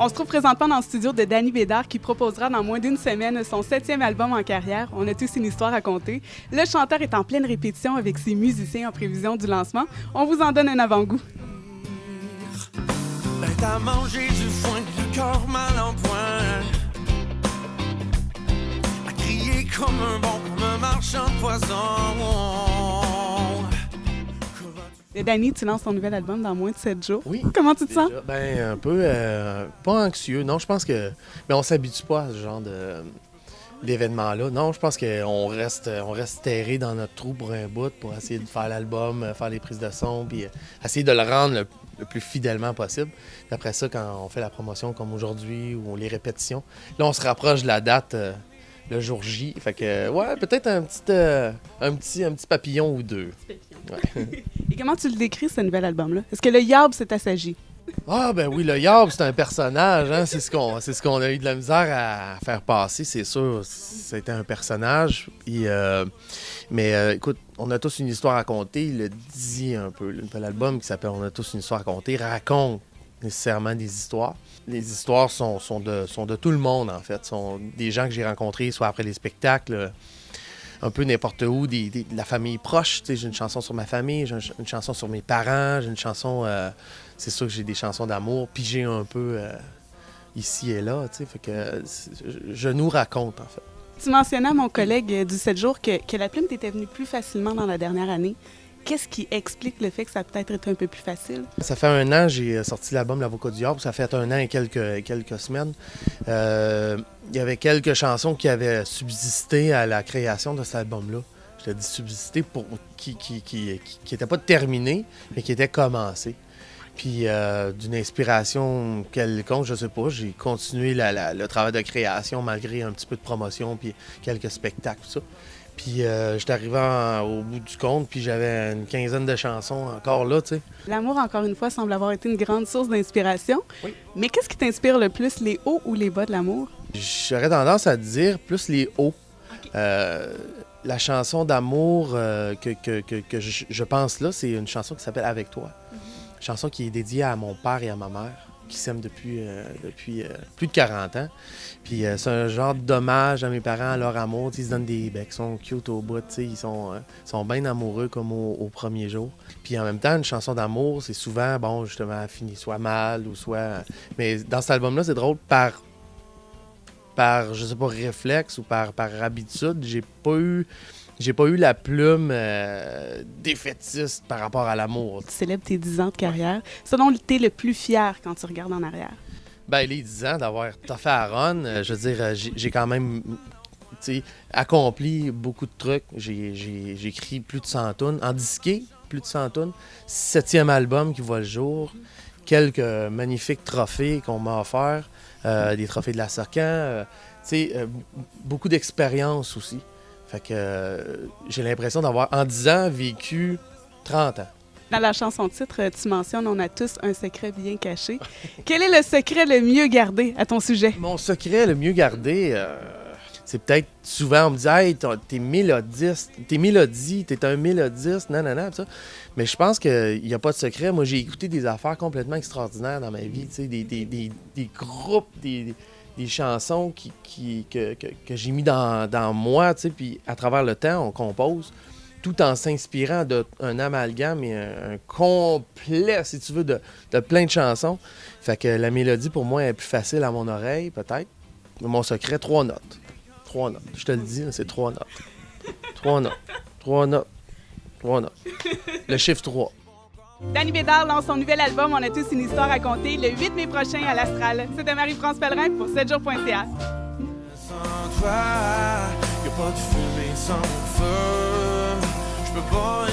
On se trouve présentement dans le studio de Danny Bédard qui proposera dans moins d'une semaine son 7e album en carrière. On a tous une histoire à conter. Le chanteur est en pleine répétition avec ses musiciens en prévision du lancement. On vous en donne un avant-goût. T'as mangé du foin, le corps mal en point, à crier comme un marchand de poison. Et Danny, tu lances ton nouvel album dans moins de 7 jours. Oui. Comment tu te sens? Un peu, pas anxieux. Non, je pense que on s'habitue pas à ce genre d'événements-là. Non, je pense qu'on reste terré dans notre trou pour un bout pour essayer de faire l'album, faire les prises de son, puis essayer de le rendre le plus fidèlement possible. Puis après ça, quand on fait la promotion comme aujourd'hui ou les répétitions, là, on se rapproche de la date le jour J. Fait que, ouais, peut-être un petit papillon ou deux. Ouais. Et comment tu le décris, ce nouvel album-là? Est-ce que le Yab s'est assagi? Ah ben oui, le Yab, c'est un personnage, hein? C'est ce qu'on a eu de la misère à faire passer, c'est sûr. C'était un personnage. Mais écoute, on a tous une histoire à raconter, il le dit un peu. L'album qui s'appelle On a tous une histoire à raconter raconte nécessairement des histoires. Les histoires sont de tout le monde, en fait. Sont des gens que j'ai rencontrés, soit après les spectacles, un peu n'importe où, de la famille proche. J'ai une chanson sur ma famille, j'ai une chanson sur mes parents, j'ai une chanson... c'est sûr que j'ai des chansons d'amour, puis j'ai un peu ici et là, fait que je nous raconte, en fait. Tu mentionnais à mon collègue du 7 jours que la plume t'était venue plus facilement dans la dernière année. Qu'est-ce qui explique le fait que ça a peut-être été un peu plus facile? Ça fait 1 an, j'ai sorti l'album L'Avocat du Diable. Ça fait 1 an et quelques semaines. Il y avait quelques chansons qui avaient subsisté à la création de cet album-là. Je te dis subsisté qui n'étaient pas terminées, mais qui étaient commencées. Puis d'une inspiration quelconque, je sais pas, j'ai continué le travail de création malgré un petit peu de promotion puis quelques spectacles, tout ça. Puis j'étais arrivé au bout du compte, puis j'avais une quinzaine de chansons encore là, tu sais. L'amour, encore une fois, semble avoir été une grande source d'inspiration. Oui. Mais qu'est-ce qui t'inspire le plus, les hauts ou les bas de l'amour? J'aurais tendance à dire plus les hauts. Okay. La chanson d'amour que je pense là, c'est une chanson qui s'appelle « Avec toi ». Une chanson qui est dédiée à mon père et à ma mère, qui s'aiment depuis plus de 40 ans. Puis c'est un genre d'hommage à mes parents, à leur amour. Ils se donnent des becs, ils sont cute au bout, ils sont bien amoureux comme au premier jour. Puis en même temps, une chanson d'amour, c'est souvent, bon, justement, fini soit mal ou soit... Mais dans cet album-là, c'est drôle, par je sais pas, réflexe ou par habitude, j'ai pas eu la plume défaitiste par rapport à l'amour. Tu célèbres tes 10 ans de carrière. Ce dont tu es le plus fier quand tu regardes en arrière? Ben les 10 ans d'avoir toffé à Ron, je veux dire, j'ai quand même accompli beaucoup de trucs. J'ai écrit plus de 100 tunes. En disqué, plus de 100 tunes. 7e album qui voit le jour. Quelques magnifiques trophées qu'on m'a offerts. Des trophées de la Socan. Beaucoup d'expérience aussi. Fait que j'ai l'impression d'avoir, en 10 ans, vécu 30 ans. Dans la chanson titre, tu mentionnes « On a tous un secret bien caché ». Quel est le secret le mieux gardé à ton sujet? Mon secret le mieux gardé, c'est peut-être souvent, on me dit « Hey, t'es mélodiste, t'es mélodie, t'es un mélodiste, nanana, ça ». Mais je pense qu'il n'y a pas de secret. Moi, j'ai écouté des affaires complètement extraordinaires dans ma vie, des groupes, des chansons que j'ai mis dans moi, puis à travers le temps, on compose, tout en s'inspirant d'un amalgame et un complet, si tu veux, de plein de chansons. Fait que la mélodie, pour moi, est plus facile à mon oreille, peut-être. Mais mon secret, 3 notes. 3 notes. Je te le dis, c'est 3 notes. 3 notes. 3 notes. 3 notes. Le chiffre 3. Danny Bédard lance son nouvel album « On a tous une histoire à raconter » le 8 mai prochain à l'Astral. C'était Marie-France Pellerin pour 7jours.ca. Sans toi, y'a pas de fumée sans feu. Je peux pas